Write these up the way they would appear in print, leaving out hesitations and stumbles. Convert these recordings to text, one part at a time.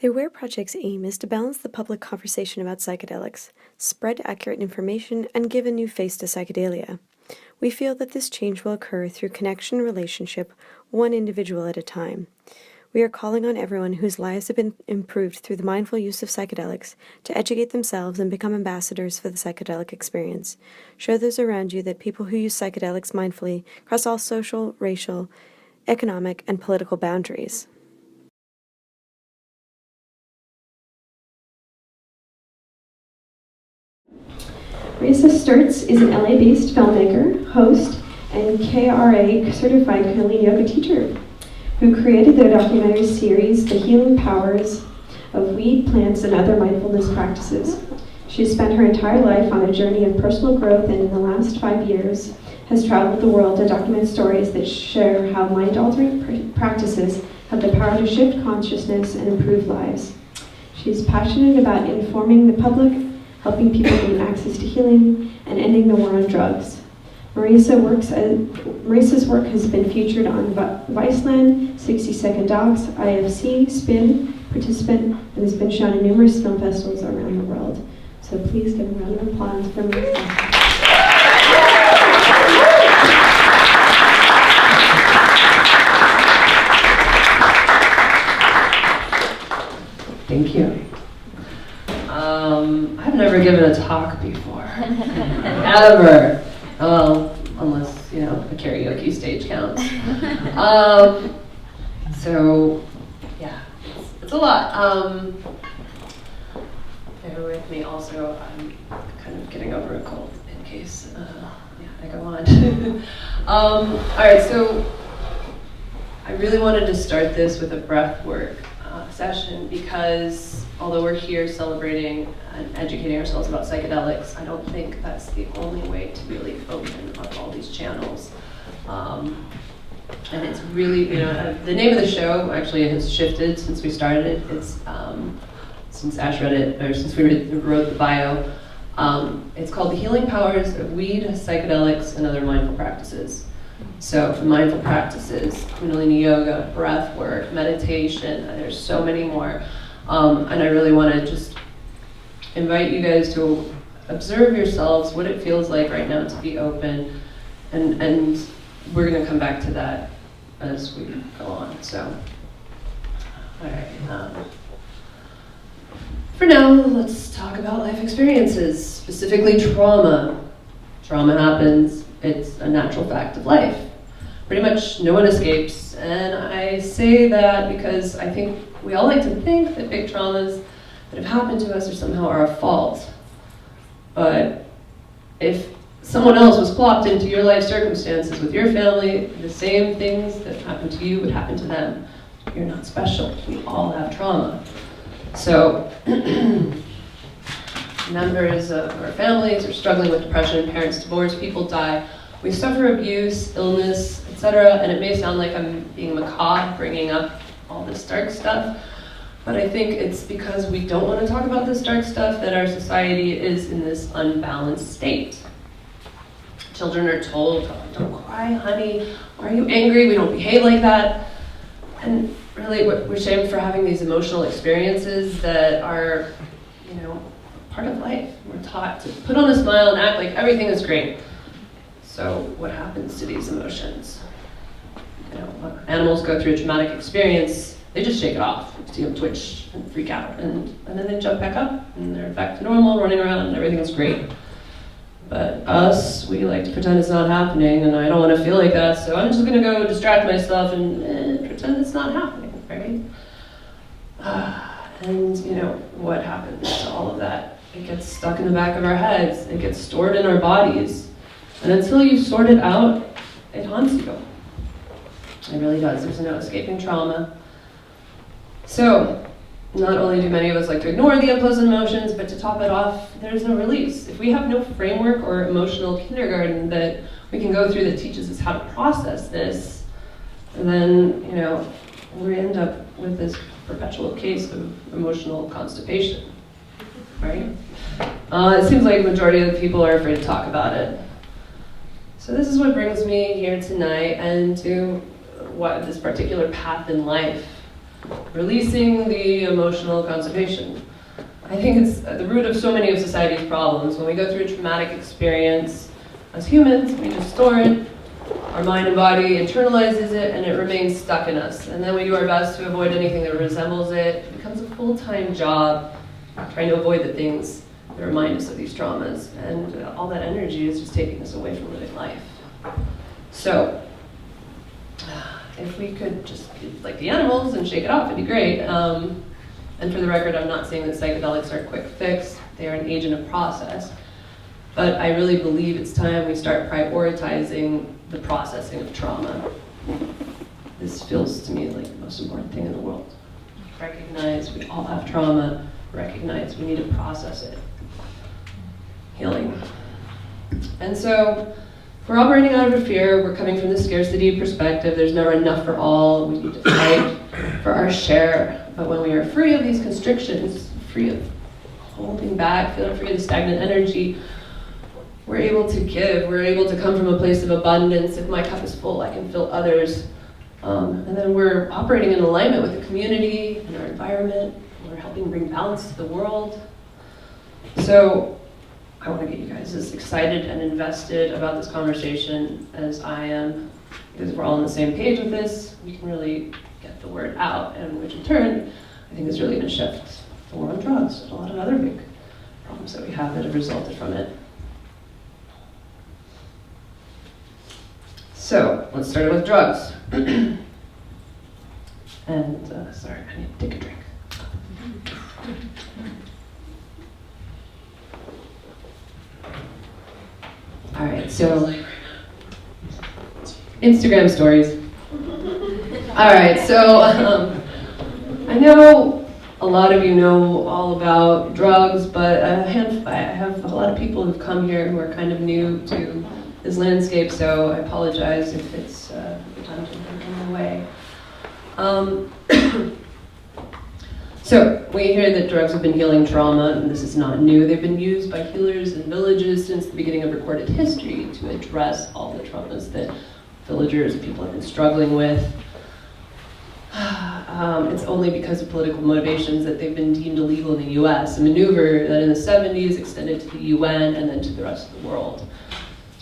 The AWARE project's aim is to balance the public conversation about psychedelics, spread accurate information, and give a new face to psychedelia. We feel that this change will occur through connection and relationship, one individual at a time. We are calling on everyone whose lives have been improved through the mindful use of psychedelics to educate themselves and become ambassadors for the psychedelic experience. Show those around you that people who use psychedelics mindfully cross all social, racial, economic, and political boundaries. Marisa Sturtz is an LA-based filmmaker, host, and KRA certified Kundalini yoga teacher who created the documentary series The Healing Powers of Weed, Plants, and Other Mindfulness Practices. She has spent her entire life on a journey of personal growth and in the last 5 years has traveled the world to document stories that share how mind-altering practices have the power to shift consciousness and improve lives. She is passionate about informing the public, helping people gain access to healing, and ending the war on drugs. Marisa's work has been featured on Viceland, 60 Second Docs, IFC, Spin, Participant, and has been shown in numerous film festivals around the world. So please give a round of applause for Marisa. Thank you. I've never given a talk before, ever. Well, unless, a karaoke stage counts. So, yeah, it's a lot. Bear with me also, I'm kind of getting over a cold in case, I go on. All right, so I really wanted to start this with a breath work session because although we're here celebrating and educating ourselves about psychedelics, I don't think that's the only way to really open up all these channels. And it's really, the name of the show actually has shifted since we started it. It's, since Ash read it, or since we wrote the bio, it's called The Healing Powers of Weed, Psychedelics, and Other Mindful Practices. So mindful practices, Kundalini yoga, breath work, meditation, there's so many more. And I really want to just invite you guys to observe yourselves, what it feels like right now to be open, and we're going to come back to that as we go on. So, all right. For now, let's talk about life experiences, specifically trauma. Trauma happens. It's a natural fact of life. Pretty much no one escapes, and I say that because I think we all like to think that big traumas that have happened to us are somehow our fault. But if someone else was plopped into your life circumstances with your family, the same things that happened to you would happen to them. You're not special. We all have trauma. So, members of our families are struggling with depression, parents divorce, people die. We suffer abuse, illness, etc. And it may sound like I'm being macabre, bringing up all this dark stuff, but I think it's because we don't want to talk about this dark stuff that our society is in this unbalanced state. Children are told, oh, don't cry, honey. Why are you angry? We don't behave like that. And really, we're shamed for having these emotional experiences that are, part of life. We're taught to put on a smile and act like everything is great. So what happens to these emotions? Animals go through a traumatic experience, they just shake it off. You see them twitch and freak out, and then they jump back up, and they're back to normal, running around, and everything's great. But us, we like to pretend it's not happening, and I don't want to feel like that, so I'm just going to go distract myself and pretend it's not happening, right? And what happens to all of that? It gets stuck in the back of our heads, it gets stored in our bodies, and until you sort it out, it haunts you. It really does. There's no escaping trauma. So, not only do many of us like to ignore the unpleasant emotions, but to top it off, there's no release. If we have no framework or emotional kindergarten that we can go through that teaches us how to process this, then, we end up with this perpetual case of emotional constipation, right? It seems like the majority of the people are afraid to talk about it. So this is what brings me here tonight and to what this particular path in life. releasing the emotional constipation. I think it's at the root of so many of society's problems. When we go through a traumatic experience, as humans, we just store it. Our mind and body internalizes it, and it remains stuck in us. And then we do our best to avoid anything that resembles it. It becomes a full-time job trying to avoid the things that remind us of these traumas. And all that energy is just taking us away from living life. So, if we could just be like the animals and shake it off, it'd be great. And for the record, I'm not saying that psychedelics are a quick fix. They are an agent of process. But I really believe it's time we start prioritizing the processing of trauma. This feels to me like the most important thing in the world. Recognize we all have trauma. Recognize we need to process it. Healing. And so, we're operating out of a fear. We're coming from the scarcity perspective. There's never enough for all. We need to fight for our share. But when we are free of these constrictions, free of holding back, feeling free of the stagnant energy, we're able to give. We're able to come from a place of abundance. If my cup is full, I can fill others. And then we're operating in alignment with the community and our environment. We're helping bring balance to the world. So I want to get you guys as excited and invested about this conversation as I am, because we're all on the same page with this. We can really get the word out, and which in turn, I think is really going to shift the war on drugs and a lot of other big problems that we have that have resulted from it. So let's start with drugs. And sorry, I need to take a drink. All right, so Instagram stories. All right, so I know a lot of you know all about drugs, but I have a lot of people who've come here who are kind of new to this landscape, so I apologize if it's a tangent in the way. So we hear that drugs have been healing trauma, and this is not new. They've been used by healers in villages since the beginning of recorded history to address all the traumas that villagers and people have been struggling with. It's only because of political motivations that they've been deemed illegal in the US, a maneuver that in the 70s extended to the UN and then to the rest of the world.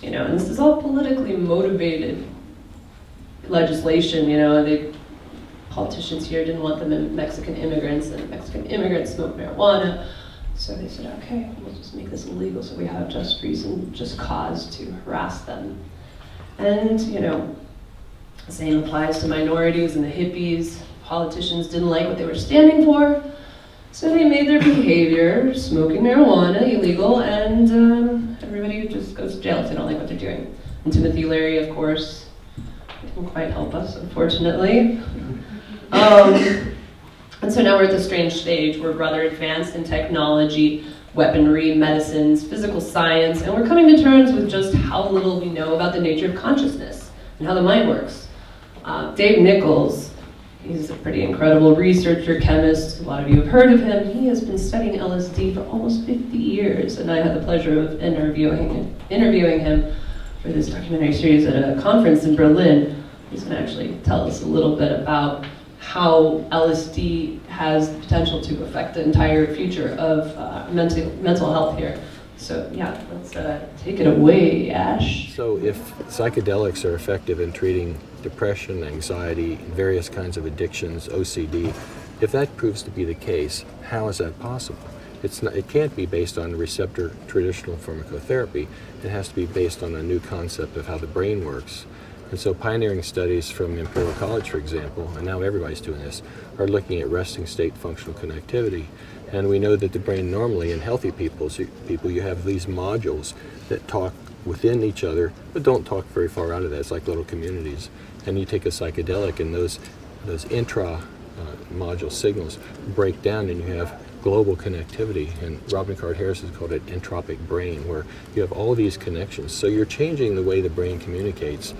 You know, and this is all politically motivated legislation. Politicians here didn't want the Mexican immigrants, and Mexican immigrants smoked marijuana. So they said, okay, we'll just make this illegal so we have just reason, just cause to harass them. And, the same applies to minorities and the hippies. Politicians didn't like what they were standing for, so they made their behavior, smoking marijuana, illegal, and everybody just goes to jail if they don't like what they're doing. And Timothy Leary, of course, didn't quite help us, unfortunately. And so now we're at this strange stage. We're rather advanced in technology, weaponry, medicines, physical science, and we're coming to terms with just how little we know about the nature of consciousness and how the mind works. Dave Nichols, he's a pretty incredible researcher, chemist. A lot of you have heard of him. He has been studying LSD for almost 50 years, and I had the pleasure of interviewing him for this documentary series at a conference in Berlin. He's going to actually tell us a little bit about how LSD has the potential to affect the entire future of mental health here. So yeah, let's take it away, Ash. So if psychedelics are effective in treating depression, anxiety, various kinds of addictions, OCD, if that proves to be the case, how is that possible? It can't be based on receptor traditional pharmacotherapy. It has to be based on a new concept of how the brain works. And so pioneering studies from Imperial College, for example, and now everybody's doing this, are looking at resting state functional connectivity. And we know that the brain normally, in healthy people, you have these modules that talk within each other, but don't talk very far out of that. It's like little communities. And you take a psychedelic and those intra-module signals break down and you have global connectivity. And Robin Card-Harris has called it entropic brain, where you have all these connections. So you're changing the way the brain communicates.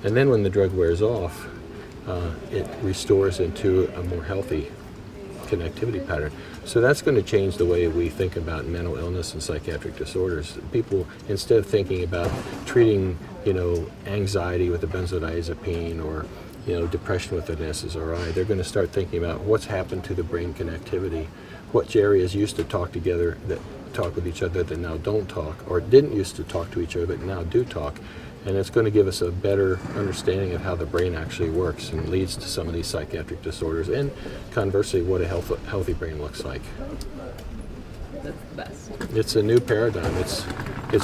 And then when the drug wears off, it restores into a more healthy connectivity pattern. So that's going to change the way we think about mental illness and psychiatric disorders. People, instead of thinking about treating, anxiety with a benzodiazepine or, depression with an SSRI, they're going to start thinking about what's happened to the brain connectivity, what areas used to talk together, that talk with each other that now don't talk, or didn't used to talk to each other that now do talk. And it's going to give us a better understanding of how the brain actually works and leads to some of these psychiatric disorders, and conversely, what a healthy brain looks like. That's the best. It's a new paradigm. It's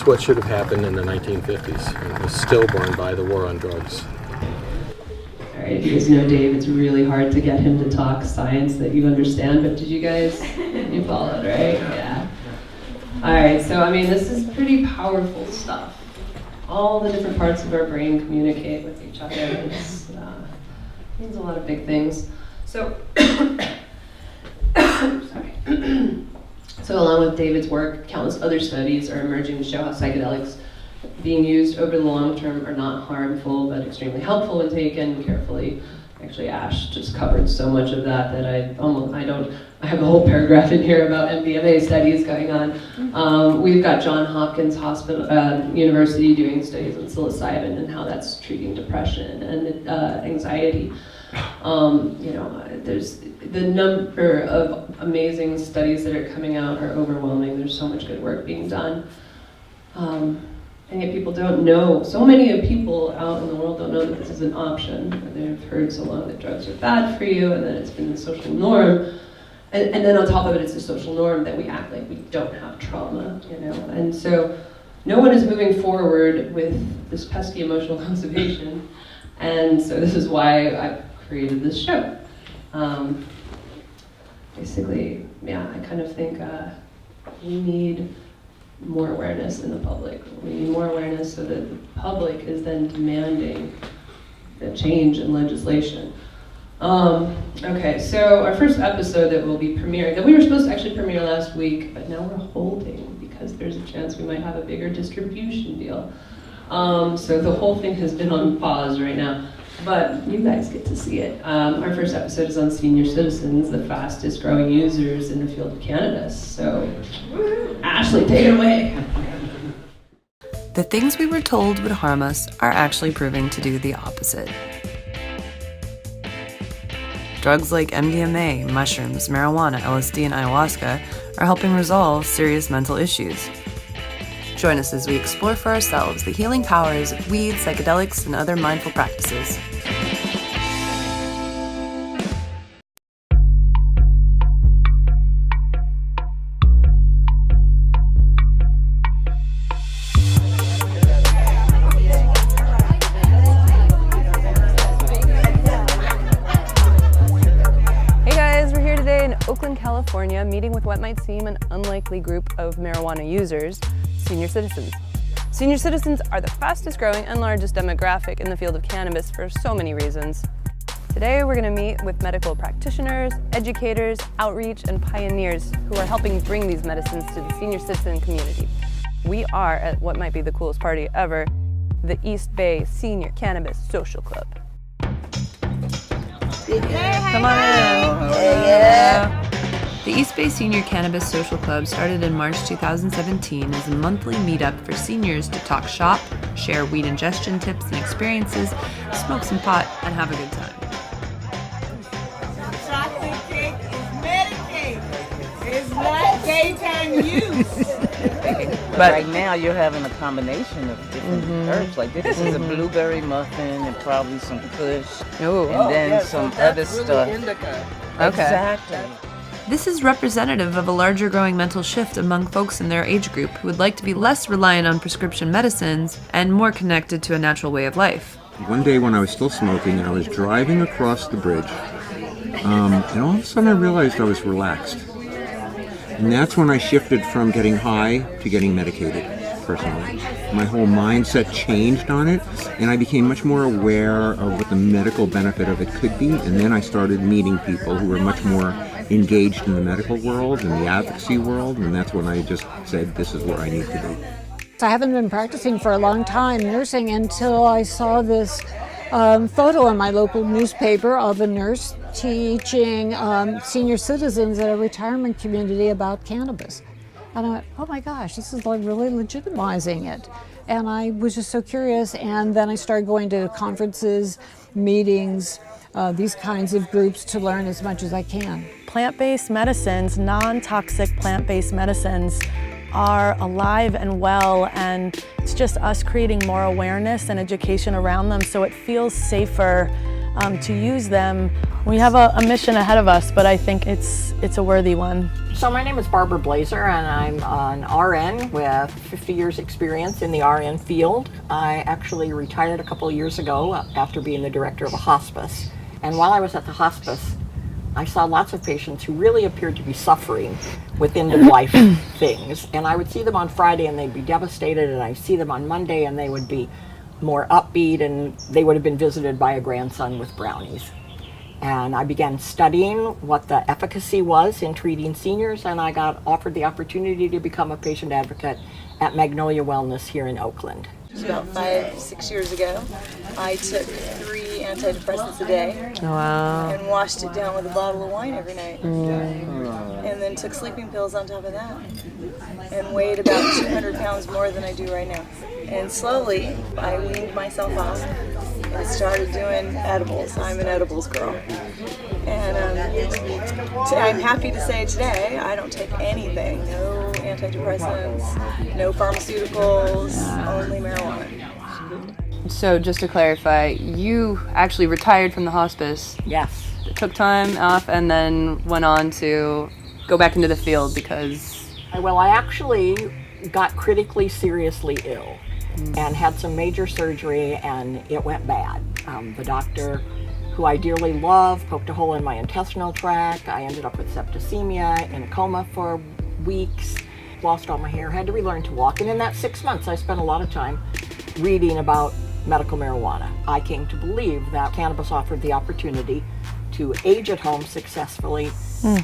what should have happened in the 1950s and was stillborn by the war on drugs. All right, you guys know Dave, it's really hard to get him to talk science that you understand, but did you guys, you followed, right? Yeah. All right, so I mean, this is pretty powerful stuff. All the different parts of our brain communicate with each other. It means a lot of big things. So, sorry. So along with David's work, countless other studies are emerging to show how psychedelics being used over the long term are not harmful, but extremely helpful when taken carefully. Actually, Ash just covered so much of that that I have a whole paragraph in here about MDMA studies going on. We've got Johns Hopkins University doing studies on psilocybin and how that's treating depression and anxiety. There's the number of amazing studies that are coming out are overwhelming. There's so much good work being done. And yet people don't know, so many people out in the world don't know that this is an option. They've heard so long that drugs are bad for you, and that it's been the social norm. And then on top of it, it's the social norm that we act like we don't have trauma, And so no one is moving forward with this pesky emotional conservation. And so this is why I created this show. Basically, I kind of think we need more awareness in the public. We need more awareness so that the public is then demanding the change in legislation. Okay, so our first episode that will be premiering, that we were supposed to actually premiere last week, but now we're holding because there's a chance we might have a bigger distribution deal. So the whole thing has been on pause right now, but you guys get to see it. Our first episode is on senior citizens, the fastest growing users in the field of cannabis. So, Ashley, take it away. The things we were told would harm us are actually proving to do the opposite. Drugs like MDMA, mushrooms, marijuana, LSD, and ayahuasca are helping resolve serious mental issues. Join us as we explore for ourselves the healing powers of weed, psychedelics, and other mindful practices. Oakland, California, meeting with what might seem an unlikely group of marijuana users, senior citizens. Senior citizens are the fastest growing and largest demographic in the field of cannabis for so many reasons. Today we're going to meet with medical practitioners, educators, outreach, and pioneers who are helping bring these medicines to the senior citizen community. We are at what might be the coolest party ever, the East Bay Senior Cannabis Social Club. Come on in. Yeah. The East Bay Senior Cannabis Social Club started in March 2017 as a monthly meetup for seniors to talk shop, share weed ingestion tips and experiences, smoke some pot, and have a good time. Chocolate cake is Medicaid. It's not daytime use. But right now you're having a combination of different herbs. Like this is a blueberry muffin and probably some kush. Ooh. And then some other stuff. Okay. Exactly. This is representative of a larger growing mental shift among folks in their age group who would like to be less reliant on prescription medicines and more connected to a natural way of life. One day when I was still smoking, I was driving across the bridge, and all of a sudden I realized I was relaxed. And that's when I shifted from getting high to getting medicated, personally. My whole mindset changed on it, and I became much more aware of what the medical benefit of it could be, and then I started meeting people who were much more engaged in the medical world and the advocacy world, and that's when I just said, this is where I need to be. I haven't been practicing for a long time, nursing, until I saw this photo in my local newspaper of a nurse teaching senior citizens at a retirement community about cannabis. And I went, oh my gosh, this is like really legitimizing it. And I was just so curious, and then I started going to conferences, meetings, these kinds of groups to learn as much as I can. Plant-based medicines, non-toxic plant-based medicines, are alive and well, and it's just us creating more awareness and education around them so it feels safer to use them. We have a mission ahead of us, but I think it's a worthy one. So my name is Barbara Blazer, and I'm an RN with 50 years experience in the RN field. I actually retired a couple of years ago after being the director of a hospice. And while I was at the hospice, I saw lots of patients who really appeared to be suffering with end-of-life things. And I would see them on Friday and they'd be devastated, and I'd see them on Monday and they would be more upbeat, and they would have been visited by a grandson with brownies. And I began studying what the efficacy was in treating seniors, and I got offered the opportunity to become a patient advocate at Magnolia Wellness here in Oakland. About 5-6 years ago, I took 3 antidepressants a day. Wow. And washed it down with a bottle of wine every night. And then took sleeping pills on top of that. And weighed about 200 pounds more than I do right now. And slowly, I weaned myself off and started doing edibles. I'm an edibles girl. And I'm happy to say today, I don't take anything. No antidepressants, no pharmaceuticals, only marijuana. So just to clarify, you actually retired from the hospice. Yes. Took time off and then went on to go back into the field because... Well, I actually got critically seriously ill and had some major surgery, and it went bad. The doctor, who I dearly love, poked a hole in my intestinal tract. I ended up with septicemia, in a coma for weeks, lost all my hair, had to relearn to walk. And in that 6 months, I spent a lot of time reading about medical marijuana. I came to believe that cannabis offered the opportunity to age at home successfully,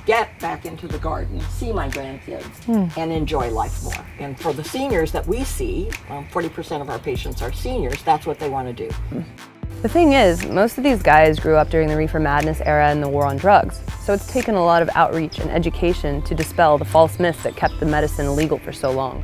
get back into the garden, see my grandkids, and enjoy life more. And for the seniors that we see, 40% of our patients are seniors, that's what they want to do. The thing is, most of these guys grew up during the reefer madness era and the war on drugs, so it's taken a lot of outreach and education to dispel the false myths that kept the medicine illegal for so long.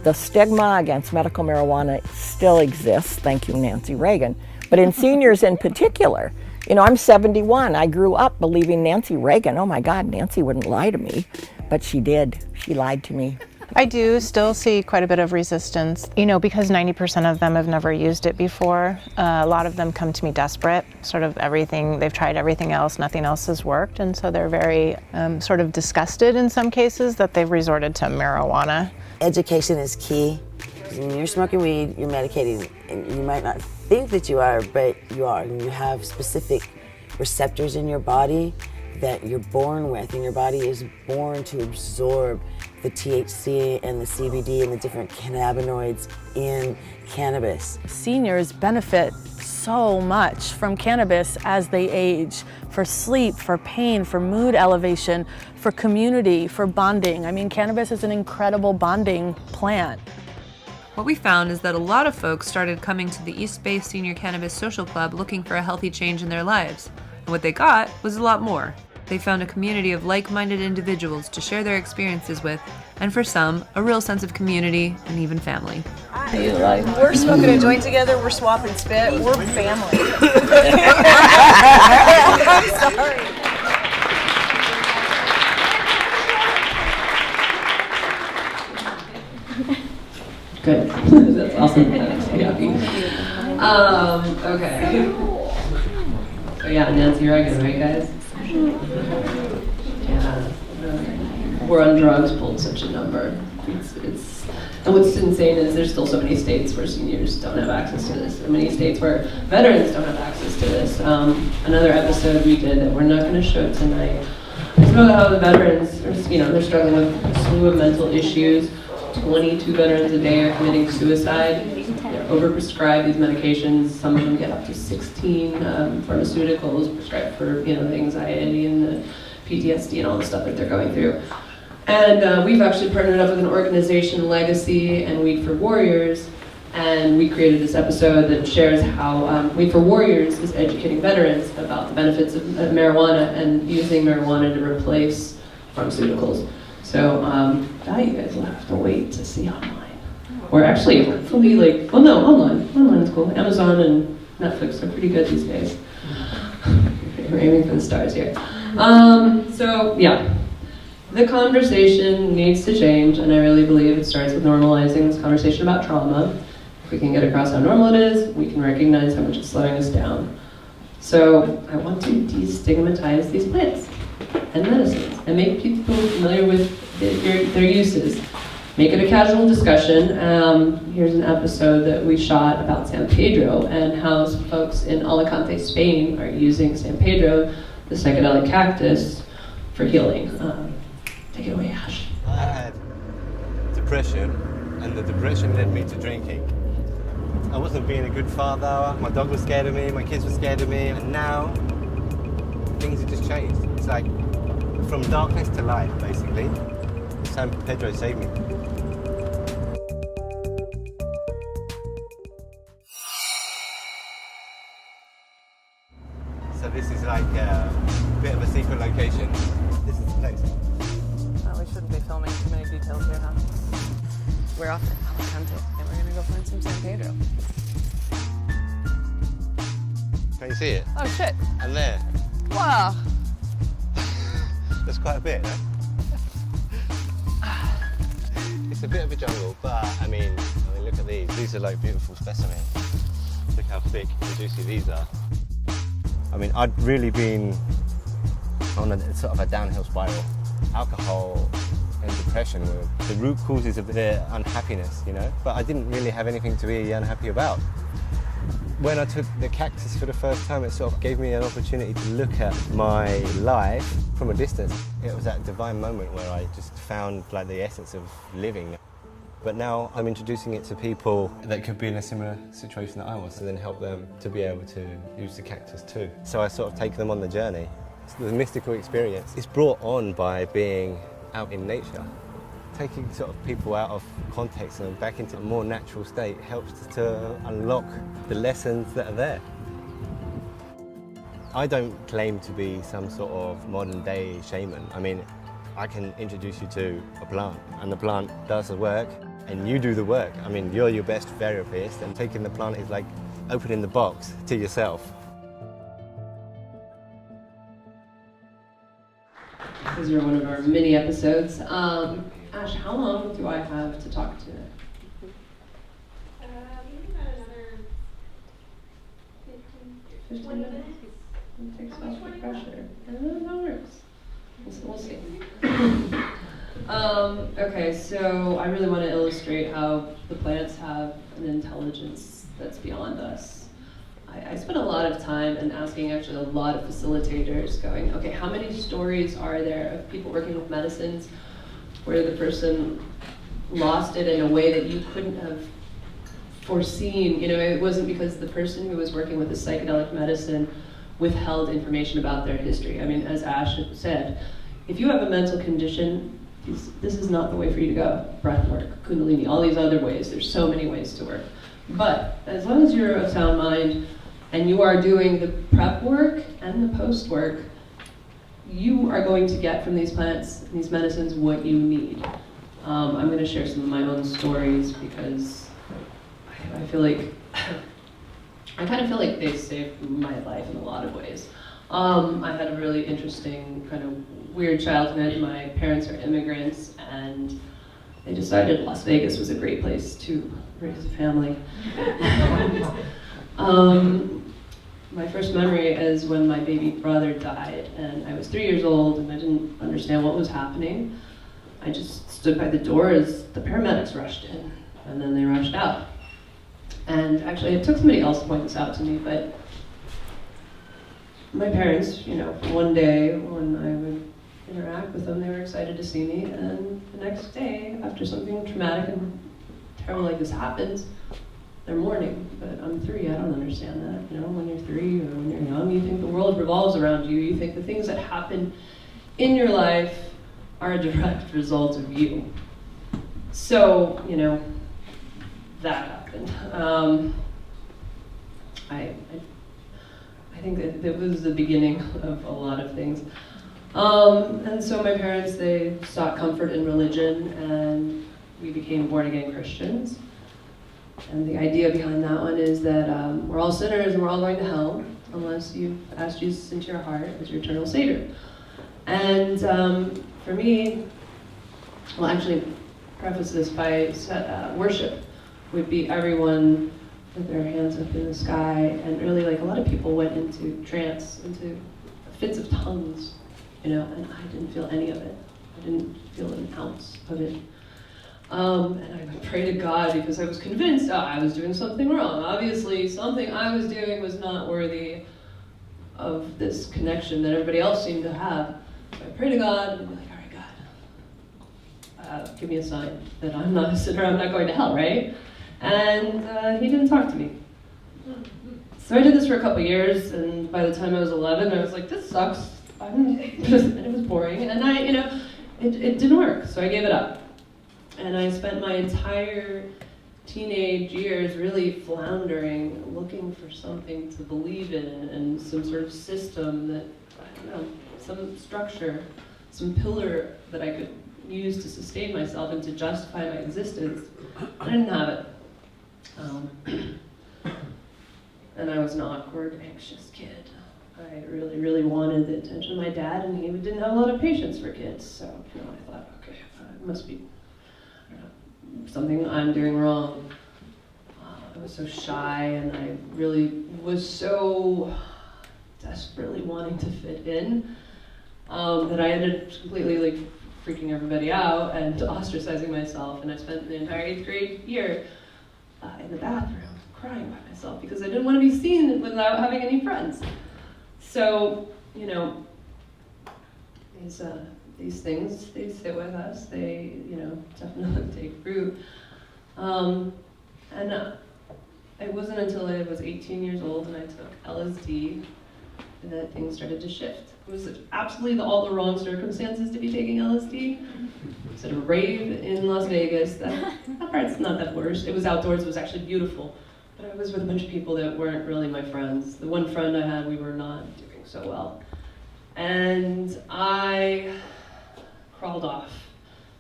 The stigma against medical marijuana still exists, thank you, Nancy Reagan, but in seniors in particular. You know, I'm 71. I grew up believing Nancy Reagan. Oh my God, Nancy wouldn't lie to me, but she did. She lied to me. I do still see quite a bit of resistance, you know, because 90% of them have never used it before. A lot of them come to me desperate, sort of everything, they've tried everything else, nothing else has worked, and so they're very sort of disgusted in some cases that they've resorted to marijuana. Education is key. When you're smoking weed, you're medicating, and you might not think that you are, but you are, and you have specific receptors in your body that you're born with, and your body is born to absorb the THC and the CBD and the different cannabinoids in cannabis. Seniors benefit so much from cannabis as they age, for sleep, for pain, for mood elevation, for community, for bonding. I mean, cannabis is an incredible bonding plant. What we found is that a lot of folks started coming to the East Bay Senior Cannabis Social Club looking for a healthy change in their lives. And what they got was a lot more. They found a community of like-minded individuals to share their experiences with, and for some, a real sense of community and even family. We're smoking a joint together, we're swapping spit, we're family. I'm sorry. Good. That's awesome. That makes me happy. Okay. So yeah, Nancy Reagan, right, guys? Yeah. War on drugs pulled such a number. And what's insane is there's still so many states where seniors don't have access to this. So many states where veterans don't have access to this. Another episode we did that we're not going to show tonight is about how the veterans, they're struggling with a slew of mental issues. 22 veterans a day are committing suicide. They're overprescribed these medications. Some of them get up to 16 pharmaceuticals prescribed for the anxiety and the PTSD and all the stuff that they're going through. And we've actually partnered up with an organization, Legacy and Weed for Warriors, and we created this episode that shares how Weed for Warriors is educating veterans about the benefits of marijuana and using marijuana to replace pharmaceuticals. So that you guys will have to wait to see online. or actually, hopefully, like, well, no, online. Online's cool. Amazon and Netflix are pretty good these days. We're aiming for the stars here. So, yeah. The conversation needs to change, and I really believe it starts with normalizing this conversation about trauma. If we can get across how normal it is, we can recognize how much it's slowing us down. So I want to destigmatize these plants and medicines and make people familiar with their uses. Make it a casual discussion. Here's an episode that we shot about San Pedro and how some folks in Alicante, Spain are using San Pedro, the psychedelic cactus, for healing. Take it away, Ash. I had depression, and the depression led me to drinking. I wasn't being a good father, my dog was scared of me, my kids were scared of me, and now things have just changed. It's like from darkness to light, basically. San Pedro saved me. So this is like a bit of a secret location. This is the place. Oh, we shouldn't be filming too many details here, huh? We're off to Alicante, and we're gonna go find some San Pedro. Can you see it? Oh, shit. And there. Wow. That's quite a bit, huh? It's a bit of a jungle, but I mean, look at these. These are like beautiful specimens. Look how thick and juicy these are. I mean, I'd really been on a sort of a downhill spiral. Alcohol and depression were the root causes of their unhappiness, you know? But I didn't really have anything to be unhappy about. When I took the cactus for the first time, it sort of gave me an opportunity to look at my life from a distance. It was that divine moment where I just found like the essence of living. But now I'm introducing it to people that could be in a similar situation that I was, and then help them to be able to use the cactus too. So I sort of take them on the journey. The mystical experience is brought on by being out in nature. Taking sort of people out of context and back into a more natural state helps to unlock the lessons that are there. I don't claim to be some sort of modern day shaman. I mean, I can introduce you to a plant, and the plant does the work, and you do the work. I mean, you're your best therapist, and taking the plant is like opening the box to yourself. These are one of our mini episodes. Ash, how long do I have to talk to? Maybe about another 15 minutes. It takes off the pressure. That works. We'll see. Okay, so I really want to illustrate how the plants have an intelligence that's beyond us. I spent a lot of time and asking actually a lot of facilitators going, okay, how many stories are there of people working with medicines where the person lost it in a way that you couldn't have foreseen? You know, it wasn't because the person who was working with the psychedelic medicine withheld information about their history. I mean, as Ash had said, if you have a mental condition, this is not the way for you to go. Breath work, Kundalini, all these other ways. There's so many ways to work. But as long as you're of sound mind and you are doing the prep work and the post work, you are going to get from these plants, these medicines, what you need. I'm going to share some of my own stories because I feel like, I kind of feel like they saved my life in a lot of ways. I had a really interesting, kind of weird childhood. My parents are immigrants, and they decided Las Vegas was a great place to raise a family. My first memory is when my baby brother died, and I was 3 years old, and I didn't understand what was happening. I just stood by the door as the paramedics rushed in, and then they rushed out. And actually, it took somebody else to point this out to me, but my parents, you know, one day when I would interact with them, they were excited to see me, and the next day, after something traumatic and terrible like this happens, they're mourning. But I'm 3, I don't understand that. You know, when you're 3 or when you're young, you think the world revolves around you. You think the things that happen in your life are a direct result of you. So, you know, that happened. I think that was the beginning of a lot of things. And so my parents, they sought comfort in religion, and we became born-again Christians. And the idea behind that one is that we're all sinners and we're all going to hell unless you ask Jesus into your heart as your eternal Savior. And for me, well, actually, preface this by worship would be everyone with their hands up in the sky, and really, like, a lot of people went into trance, into fits of tongues, you know, and I didn't feel any of it. I didn't feel an ounce of it. And I would pray to God because I was convinced I was doing something wrong. Obviously, something I was doing was not worthy of this connection that everybody else seemed to have. So I pray to God and I'd be like, all right, God, give me a sign that I'm not a sinner, I'm not going to hell, right? And he didn't talk to me. So I did this for a couple years, and by the time I was 11, I was like, this sucks. And it was boring, and it didn't work, so I gave it up. And I spent my entire teenage years really floundering, looking for something to believe in, and some sort of system that, I don't know, some structure, some pillar that I could use to sustain myself and to justify my existence. I didn't have it. And I was an awkward, anxious kid. I really, really wanted the attention of my dad, and he didn't have a lot of patience for kids. So, I thought, okay, it must be something I'm doing wrong. I was so shy, and I really was so desperately wanting to fit in that I ended up completely freaking everybody out and ostracizing myself. And I spent the entire 8th grade year in the bathroom crying by myself because I didn't want to be seen without having any friends. So, these things, they sit with us, they, definitely take root. It wasn't until I was 18 years old and I took LSD that things started to shift. It was absolutely all the wrong circumstances to be taking LSD. It's at a rave in Las Vegas. That part's not that worse. It was outdoors, it was actually beautiful. But I was with a bunch of people that weren't really my friends. The one friend I had, we were not doing so well. And I crawled off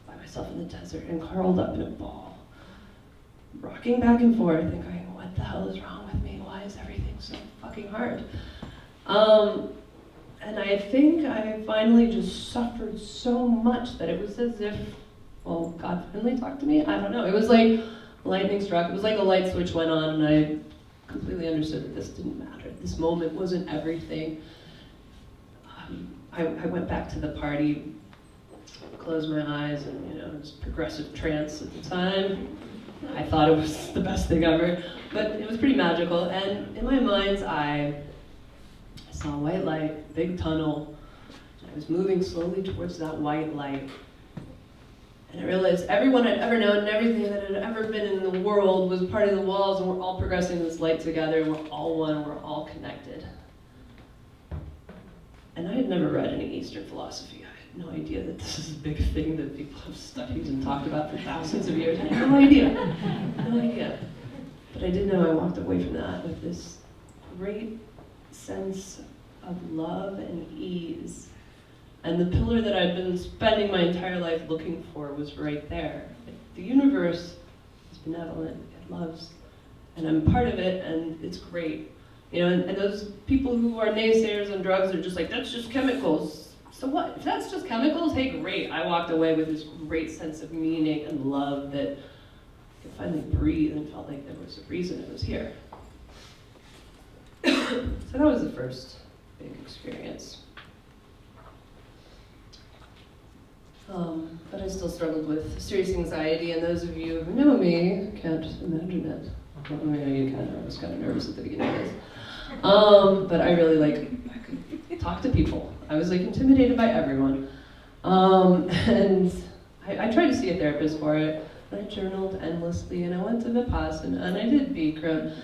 by myself in the desert and curled up in a ball, rocking back and forth and going, what the hell is wrong with me? Why is everything so fucking hard? And I think I finally just suffered so much that it was as if, well, God finally talked to me? I don't know. It was like lightning struck. It was like a light switch went on, and I completely understood that this didn't matter. This moment wasn't everything. I went back to the party, closed my eyes, and it was progressive trance at the time. I thought it was the best thing ever, but it was pretty magical. And in my mind's eye, I saw a white light, big tunnel. I was moving slowly towards that white light. And I realized everyone I'd ever known and everything that had ever been in the world was part of the walls, and we're all progressing this light together, and we're all one, and we're all connected. And I had never read any Eastern philosophy. I had no idea that this is a big thing that people have studied and talked about for thousands of years. I had no idea. No idea. But I did know I walked away from that with this great sense of love and ease. And the pillar that I'd been spending my entire life looking for was right there. The universe is benevolent, it loves, and I'm part of it, and it's great. And those people who are naysayers on drugs are just like, that's just chemicals. So what? If that's just chemicals, hey, great. I walked away with this great sense of meaning and love that I could finally breathe and felt like there was a reason it was here. So that was the first big experience. But I still struggled with serious anxiety, and those of you who know me can't just imagine it. Well, maybe you can. I was kind of nervous at the beginning of this. But I really, I could talk to people. I was, intimidated by everyone. And I tried to see a therapist for it. I journaled endlessly, and I went to Vipassana, and I did Bikram.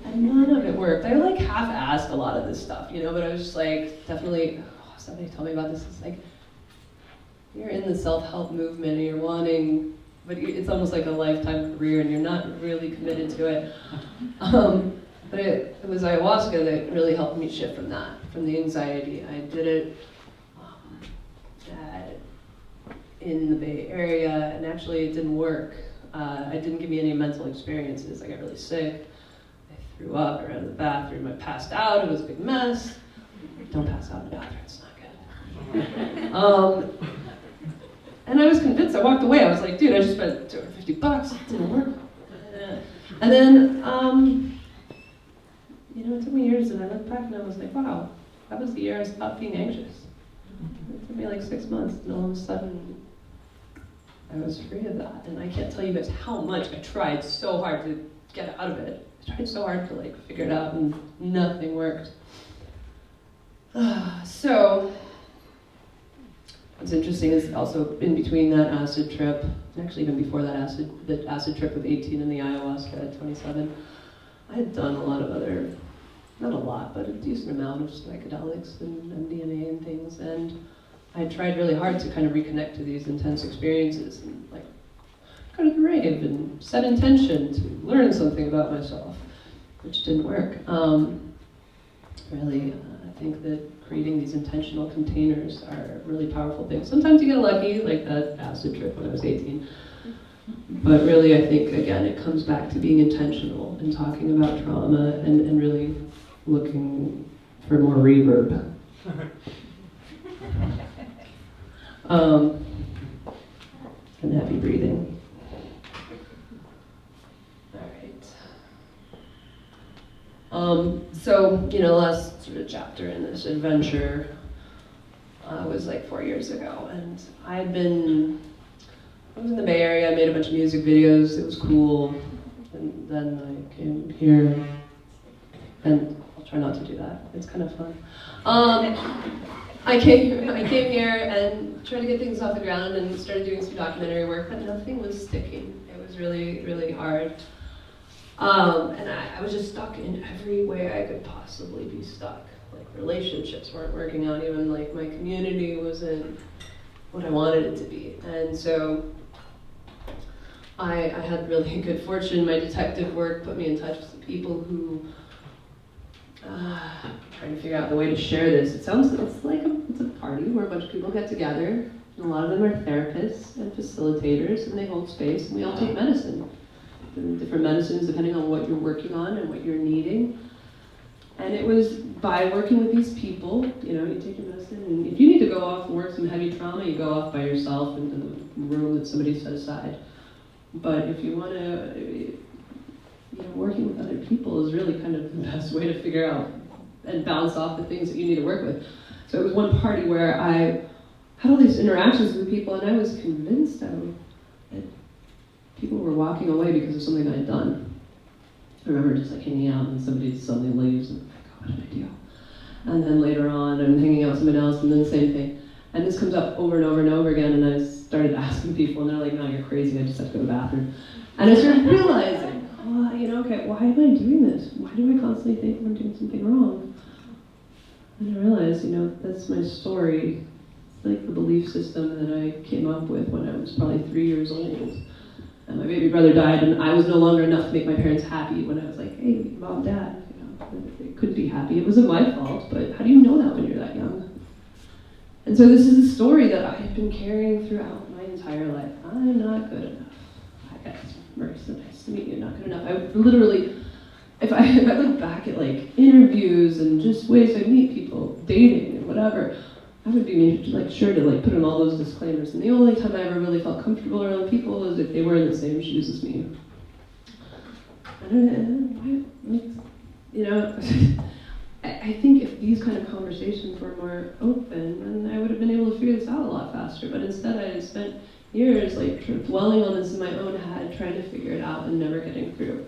And none of it worked. I, half-assed a lot of this stuff, but I was just, definitely, somebody told me about this. It's you're in the self-help movement, and you're wanting, but it's almost like a lifetime career, and you're not really committed to it. But it was ayahuasca that really helped me shift from that, from the anxiety. I did it in the Bay Area, and actually it didn't work. It didn't give me any mental experiences. I got really sick. I threw up, I ran to the bathroom, I passed out, it was a big mess. Don't pass out in the bathroom, it's not good. And I was convinced, I walked away, I was like, dude, I just spent $250, it didn't work. And then, it took me years, and I looked back and I was like, wow, that was the year I stopped being anxious. It took me like 6 months, and all of a sudden, I was free of that. And I can't tell you guys how much I tried so hard to get out of it. I tried so hard to figure it out, and nothing worked. So, what's interesting is also in between that acid trip, and actually even before that acid trip of 18 and the ayahuasca at 27, I had done a lot of other, not a lot, but a decent amount of psychedelics and MDMA and things, and I tried really hard to kind of reconnect to these intense experiences and go to the rave and set intention to learn something about myself, which didn't work. Really, I think that creating these intentional containers are really powerful things. Sometimes you get lucky, like that acid trip when I was 18. But really, I think, again, it comes back to being intentional and talking about trauma and really looking for more reverb. And happy breathing. All right. So, last sort of chapter in this adventure was like 4 years ago, and I was in the Bay Area, I made a bunch of music videos, it was cool, and then I came here, and I'll try not to do that, it's kind of fun. I came here and tried to get things off the ground and started doing some documentary work, but nothing was sticking. It was really, really hard. And I was just stuck in every way I could possibly be stuck. Relationships weren't working out, even my community wasn't what I wanted it to be. And so I had really good fortune. My detective work put me in touch with some people who trying to figure out the way to share this. It's a party where a bunch of people get together, and a lot of them are therapists and facilitators, and they hold space, and we all take medicine. Different medicines depending on what you're working on and what you're needing. And it was by working with these people, you take your medicine, and if you need to go off and work some heavy trauma, you go off by yourself into the room that somebody set aside. But if you want to, working with other people is really kind of the best way to figure out and bounce off the things that you need to work with. So it was one party where I had all these interactions with people, and I was convinced that people were walking away because of something I had done. I remember just hanging out and somebody suddenly leaves and I'm like, oh, what did I do? And then later on I'm hanging out with someone else and then the same thing. And this comes up over and over and over again, and I started asking people and they're like, no, you're crazy, I just have to go to the bathroom. And I started realizing, okay, why am I doing this? Why do I constantly think I'm doing something wrong? And I realized, that's my story. It's like the belief system that I came up with when I was probably 3 years old. And my baby brother died, and I was no longer enough to make my parents happy when I was like, hey, mom, dad, they couldn't be happy. It wasn't my fault, but how do you know that when you're that young? And so this is a story that I've been carrying throughout my entire life. I'm not good enough. Hi guys, Marissa, nice to meet you, not good enough. I literally, if I look back at interviews and just ways I meet people, dating and whatever, I would be sure to put in all those disclaimers. And the only time I ever really felt comfortable around people is if they were in the same shoes as me. I don't know, I think if these kind of conversations were more open, then I would have been able to figure this out a lot faster. But instead I had spent years dwelling on this in my own head, trying to figure it out and never getting through.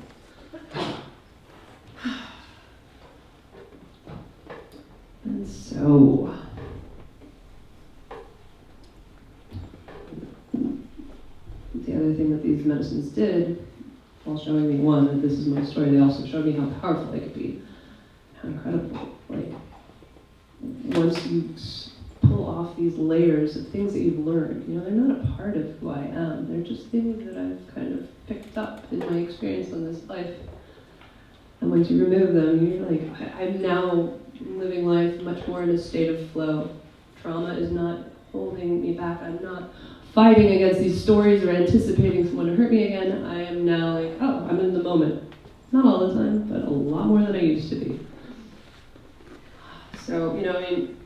And so, the other thing that these medicines did, while showing me, one, that this is my story, they also showed me how powerful they could be, how incredible. Once you pull off these layers of things that you've learned, they're not a part of who I am. They're just things that I've kind of picked up in my experience on this life. And once you remove them, you're I'm now living life much more in a state of flow. Trauma is not holding me back. I'm not fighting against these stories or anticipating someone to hurt me again. I am now like, oh, I'm in the moment. Not all the time, but a lot more than I used to be. So, I mean,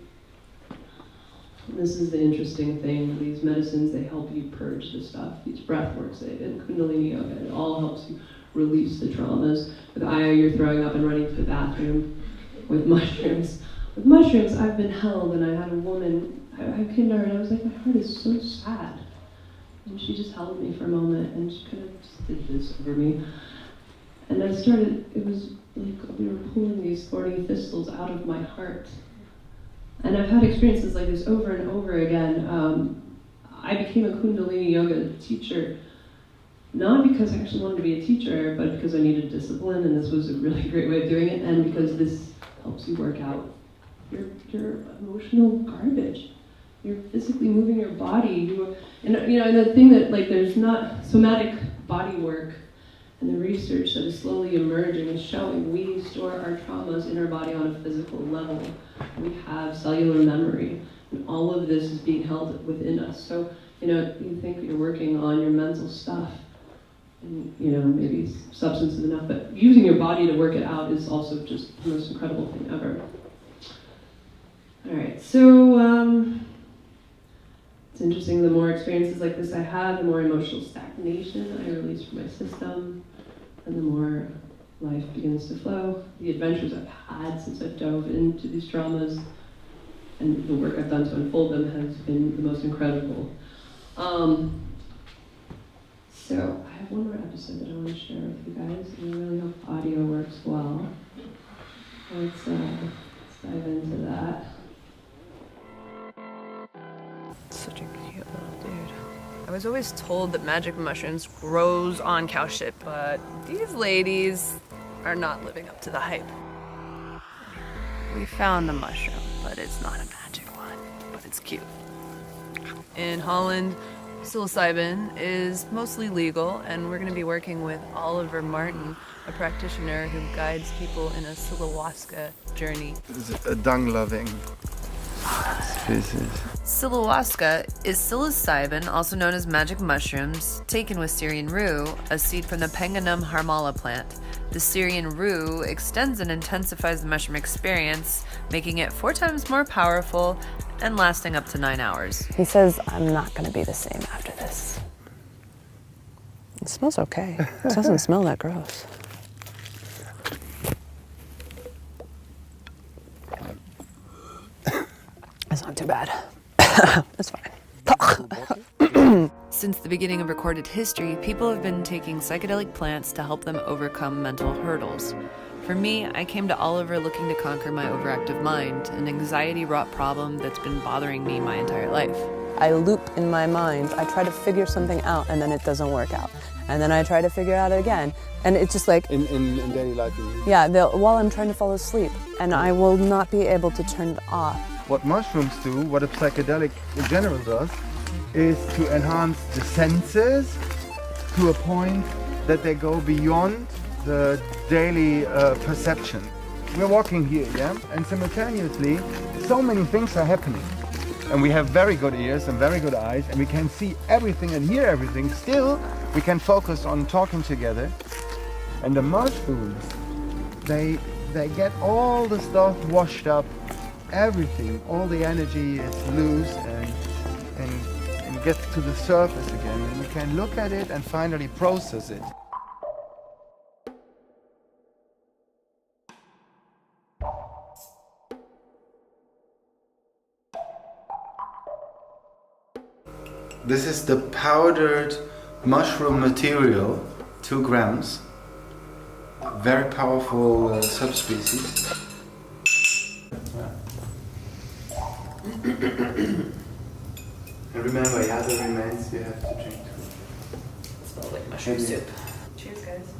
this is the interesting thing. These medicines, they help you purge the stuff. These breath works and Kundalini yoga, it all helps you release the traumas. With Aya, you're throwing up and running to the bathroom. With mushrooms, I've been held, and I had a woman, I came to her and I was like, my heart is so sad. And she just held me for a moment and she kind of just did this over me. And I started, it was like we were pulling these thorny thistles out of my heart. And I've had experiences like this over and over again. I became a Kundalini yoga teacher, not because I actually wanted to be a teacher, but because I needed discipline, and this was a really great way of doing it, and because this helps you work out your emotional garbage. You're physically moving your body. And the thing that, like, there's not somatic body work, and the research that is slowly emerging is showing we store our traumas in our body on a physical level. We have cellular memory, and all of this is being held within us. So, you think you're working on your mental stuff, and, maybe substance is enough, but using your body to work it out is also just the most incredible thing ever. All right, so it's interesting, the more experiences like this I have, the more emotional stagnation I release from my system, and the more life begins to flow. The adventures I've had since I've dove into these traumas and the work I've done to unfold them has been the most incredible. So I have one more episode that I want to share with you guys, and I really hope audio works well. Let's dive into that. Such a cute little dude. I was always told that magic mushrooms grows on cow shit, but these ladies are not living up to the hype. We found a mushroom, but it's not a magic one, but it's cute. In Holland, psilocybin is mostly legal, and we're going to be working with Oliver Martin, a practitioner who guides people in a ayahuasca journey. It's a dung-loving species. Ayahuasca is psilocybin, also known as magic mushrooms, taken with Syrian rue, a seed from the Penganum harmala plant. The Syrian rue extends and intensifies the mushroom experience, making it 4 times more powerful and lasting up to 9 hours. He says, I'm not going to be the same after this. It smells okay. It doesn't smell that gross. It's not too bad. It's fine. Since the beginning of recorded history, people have been taking psychedelic plants to help them overcome mental hurdles. For me, I came to Oliver looking to conquer my overactive mind, an anxiety-wrought problem that's been bothering me my entire life. I loop in my mind. I try to figure something out, and then it doesn't work out. And then I try to figure it out again. And it's just like... In daily life, you mean? Yeah, while I'm trying to fall asleep. And I will not be able to turn it off. What mushrooms do, what a psychedelic in general does, is to enhance the senses to a point that they go beyond the daily perception. We're walking here, yeah? And simultaneously, so many things are happening. And we have very good ears and very good eyes, and we can see everything and hear everything. Still, we can focus on talking together. And the mushrooms, they get all the stuff washed up, everything, all the energy is loose and gets to the surface again. And you can look at it and finally process it. This is the powdered mushroom material, 2 grams. Very powerful subspecies. And remember, yada remains, you have to drink too. It smells like mushroom soup. Cheers, guys.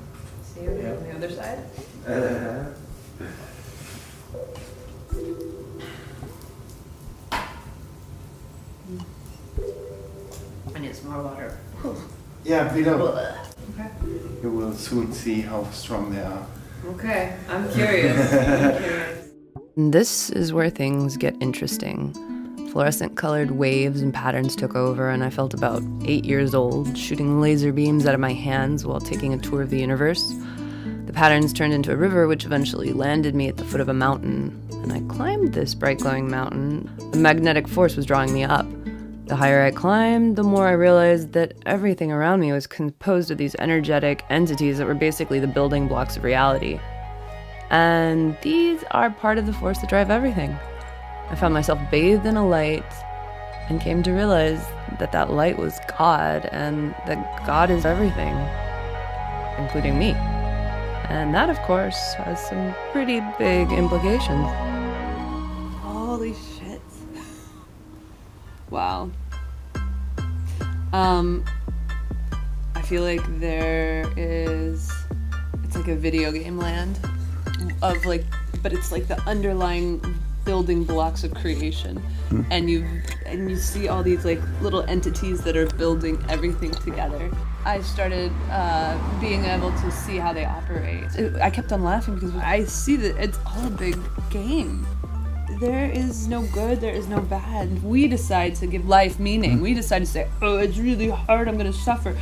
See you on the other side. I need some more water. Yeah, beat up. Okay. You will soon see how strong they are. Okay, I'm curious. This is where things get interesting. Fluorescent colored waves and patterns took over, and I felt about 8 years old, shooting laser beams out of my hands while taking a tour of the universe. The patterns turned into a river, which eventually landed me at the foot of a mountain, and I climbed this bright glowing mountain. The magnetic force was drawing me up. The higher I climbed, the more I realized that everything around me was composed of these energetic entities that were basically the building blocks of reality. And these are part of the force that drive everything. I found myself bathed in a light and came to realize that that light was God, and that God is everything, including me. And that, of course, has some pretty big implications. Holy shit. Wow. I feel like it's like a video game land of like, but it's like the underlying building blocks of creation. And you see all these like little entities that are building everything together. I started being able to see how they operate. I kept on laughing because I see that it's all a big game. There is no good, there is no bad. We decide to give life meaning. We decide to say, oh, it's really hard, I'm gonna suffer.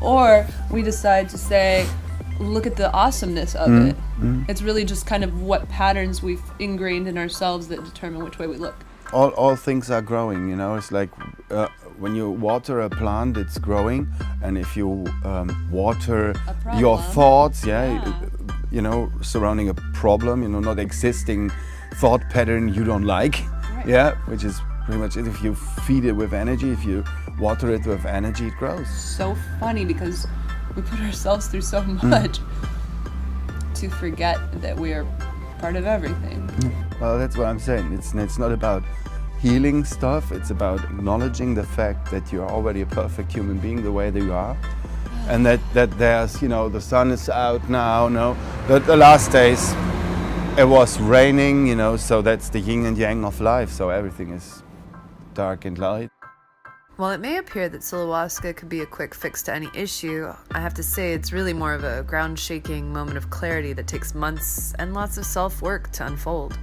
Or we decide to say, look at the awesomeness of it. It's really just kind of what patterns we've ingrained in ourselves that determine which way we look. All things are growing, you know. It's like when you water a plant, it's growing, and if you water your thoughts, you know, surrounding a problem, you know, not existing thought pattern you don't like, which is pretty much it. If you feed it with energy, if you water it with energy, it grows. So funny because we put ourselves through so much to forget that we are part of everything. Well, that's what I'm saying. It's not about healing stuff. It's about acknowledging the fact that you're already a perfect human being the way that you are, and that there's, you know, the sun is out now. No, the last days it was raining, you know, so that's the yin and yang of life. So everything is dark and light. While it may appear that ayahuasca could be a quick fix to any issue, I have to say it's really more of a ground-shaking moment of clarity that takes months and lots of self-work to unfold.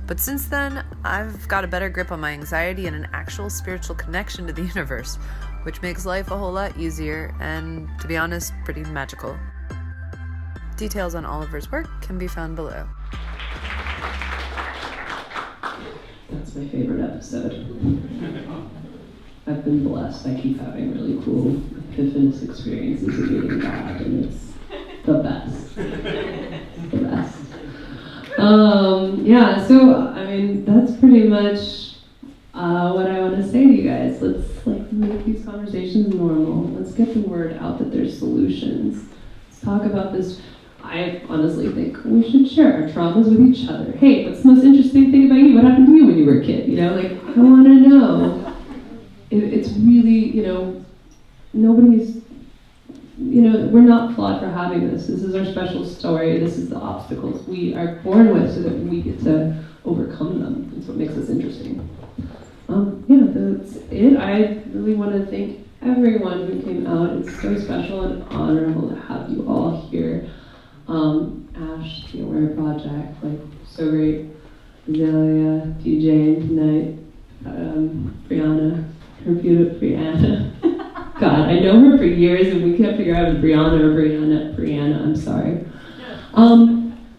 But since then, I've got a better grip on my anxiety and an actual spiritual connection to the universe, which makes life a whole lot easier and, to be honest, pretty magical. Details on Oliver's work can be found below. That's my favorite episode. I've been blessed. I keep having really cool epiphanous experiences of meeting God, and it's the best. The best. Yeah, so, I mean, that's pretty much what I want to say to you guys. Let's, like, make these conversations normal. Let's get the word out that there's solutions. Let's talk about this. I honestly think we should share our traumas with each other. Hey, what's the most interesting thing about you? What happened to you when you were a kid? You know, like, I want to know. It's really, you know, nobody's, you know, we're not flawed for having this. This is our special story. This is the obstacles we are born with so that we get to overcome them. That's what makes us interesting. Yeah, that's it. I really want to thank everyone who came out. It's so special and honorable to have you all here. Ash, the Aware Project, like, so great. Azalea, DJ tonight, Brianna. Her beautiful Brianna. God, I know her for years, and we can't figure out if Brianna or Brianna, I'm sorry.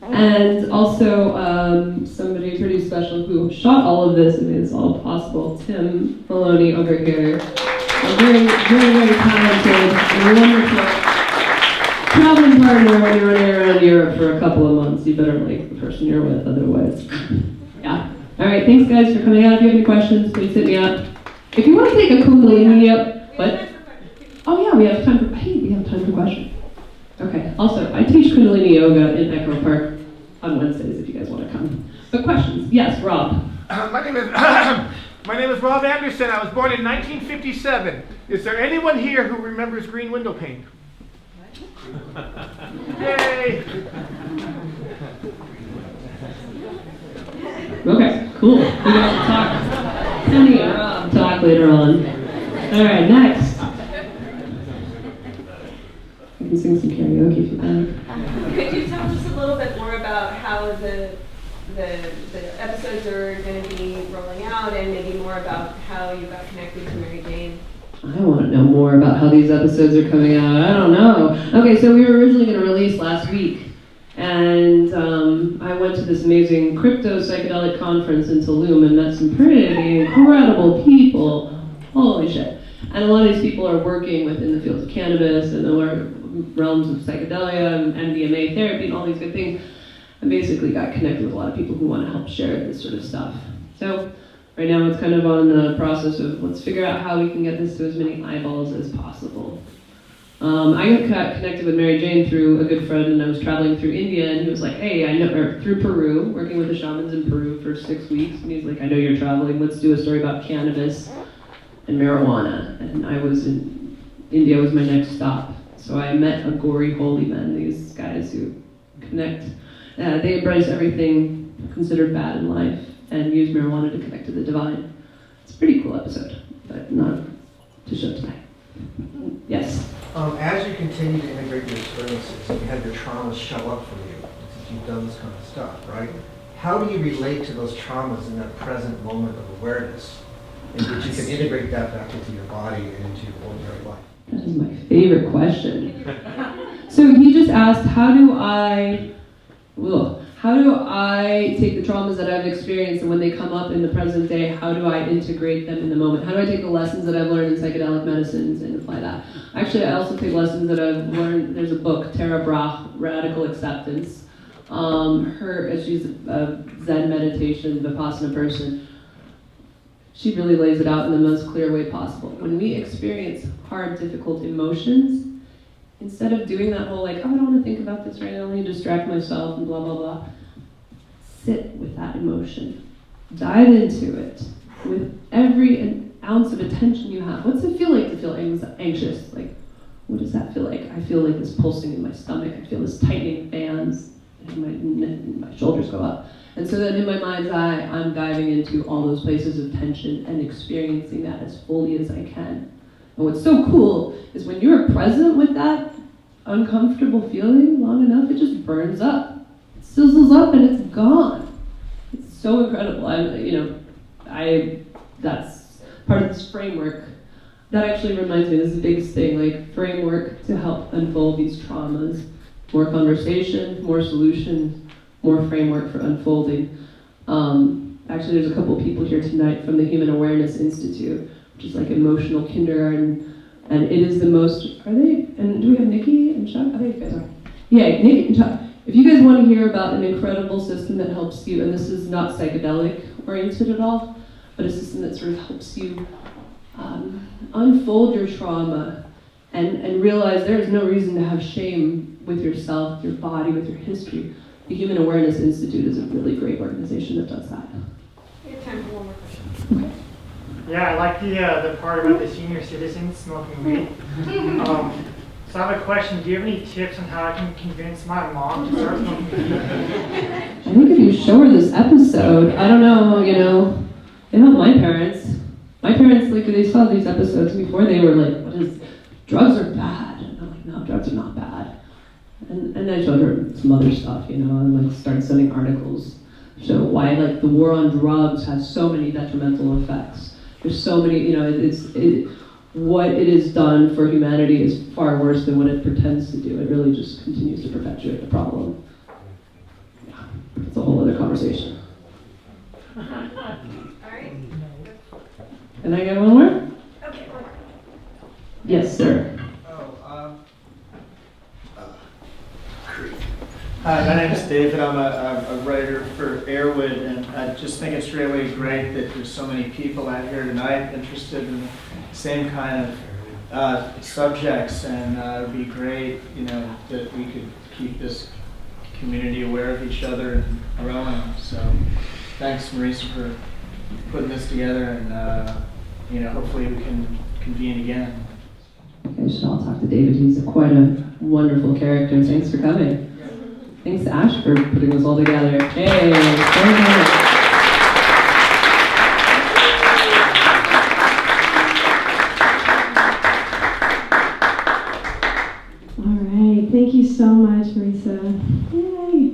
And also somebody pretty special who shot all of this and made this all possible, Tim Maloney over here. Very, very, very talented and wonderful traveling partner when you're running around Europe for a couple of months. You better like the person you're with, otherwise. Yeah. All right, thanks guys for coming out. If you have any questions, please hit me up. If you want to take a Kundalini up, what? Oh yeah, we have time for questions. Okay. Also, I teach Kundalini yoga in Echo Park on Wednesdays if you guys want to come. But questions? Yes, Rob. My name is Rob Anderson. I was born in 1957. Is there anyone here who remembers green window pane? Yay! Okay, cool. We got to talk. Penny and Rob talk later on. All right, next. You can sing some karaoke if you like. Could you tell us a little bit more about how the the episodes are going to be rolling out, and maybe more about how you got connected to Mary Jane. I want to know more about how these episodes are coming out. I don't know. Okay, so we were originally going to release last week, and I went to this amazing crypto psychedelic conference in Tulum and met some pretty incredible people. Holy shit. And a lot of these people are working within the fields of cannabis and the realms of psychedelia and MDMA therapy and all these good things. I basically got connected with a lot of people who want to help share this sort of stuff. So right now it's kind of on the process of let's figure out how we can get this to as many eyeballs as possible. I got connected with Mary Jane through a good friend, and I was traveling through India, and he was like, hey, through Peru, working with the shamans in Peru for 6 weeks, and he's like, I know you're traveling, let's do a story about cannabis and marijuana. And I was in India was my next stop. So I met Agori holy men, these guys who connect. They embrace everything considered bad in life and use marijuana to connect to the divine. It's a pretty cool episode, but not to show tonight. Yes? As you continue to integrate your experiences and you have your traumas show up for you, since you've done this kind of stuff, right? How do you relate to those traumas in that present moment of awareness in which you can integrate that back into your body and into your ordinary life? That is my favorite question. So he just asked, how do I take the traumas that I've experienced, and when they come up in the present day, how do I integrate them in the moment? How do I take the lessons that I've learned in psychedelic medicines and apply that? Actually, I also take lessons that I've learned. There's a book, Tara Brach, Radical Acceptance. She's a Zen meditation, Vipassana person. She really lays it out in the most clear way possible. When we experience hard, difficult emotions, instead of doing that whole like, oh, I don't want to think about this right now, let me distract myself and blah, blah, blah, sit with that emotion. Dive into it with every ounce of attention you have. What's it feel like to feel anxious? Like, what does that feel like? I feel like this pulsing in my stomach. I feel this tightening bands, and my shoulders go up. And so then in my mind's eye, I'm diving into all those places of tension and experiencing that as fully as I can. And what's so cool is when you're present with that uncomfortable feeling long enough, it just burns up. It sizzles up and it's gone. It's so incredible. That's part of this framework. That actually reminds me, this is the biggest thing, like framework to help unfold these traumas. More conversation, more solutions, more framework for unfolding. Actually, there's a couple people here tonight from the Human Awareness Institute, which is like emotional kindergarten, and it is the most, and do we have Nikki and Chuck? I think you guys are. Yeah, Nikki and Chuck. If you guys want to hear about an incredible system that helps you, and this is not psychedelic oriented at all, but a system that sort of helps you unfold your trauma and realize there is no reason to have shame with yourself, your body, with your history. The Human Awareness Institute is a really great organization that does that. We have time for one more question. Okay. Yeah, I like the part about the senior citizens smoking weed. So I have a question. Do you have any tips on how I can convince my mom to start smoking weed? I think if you show her this episode, I don't know, it helped my parents. My parents, like, they saw these episodes before they were like, drugs are bad. And I'm like, no, drugs are not bad. And I showed her some other stuff, and like started sending articles. Show why like the war on drugs has so many detrimental effects. There's so many, what it has done for humanity is far worse than what it pretends to do. It really just continues to perpetuate the problem. Yeah, it's a whole other conversation. All right. Can I get one more? Okay. Yes, sir. Hi, my name is David. I'm a writer for Airwood, and I just think it's really great that there's so many people out here tonight interested in the same kind of subjects, and it would be great, that we could keep this community aware of each other and growing. So thanks, Marisa, for putting this together, and hopefully we can convene again. Okay, I'll talk to David. He's quite a wonderful character. Thanks for coming. Thanks to Ash for putting this all together. Hey, very nice. All right, thank you so much, Marisa. Yay.